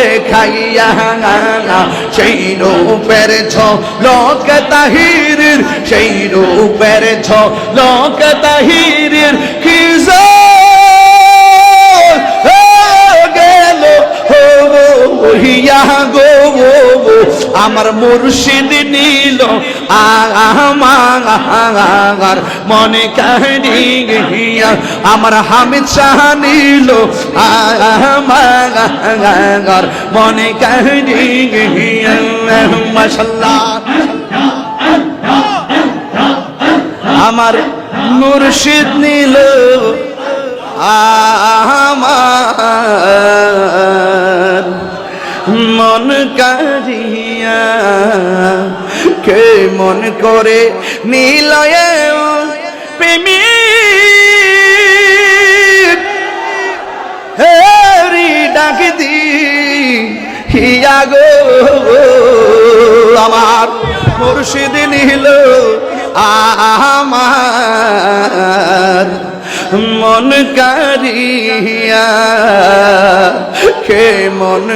দেখাইয়া সেই রূপের ঝলক তাহিরের, সেই রূপের ঝলক তাহিরের কি গেল হইয়া গো আমার মুর্শিদ নীল আমার মনে কাহিয়া, আমার হামিদ শাহ নীল আমার মনে কাহিয়া। মাশাআল্লাহ আমার মুর্শিদ নীল আমার মন কারিয়া, কে মন করে নীলয়ে প্রেমী হেরি ডাক দি হিয়া গো আমার মুর্শিদ নীল আমার মন কারিয়া, কে মন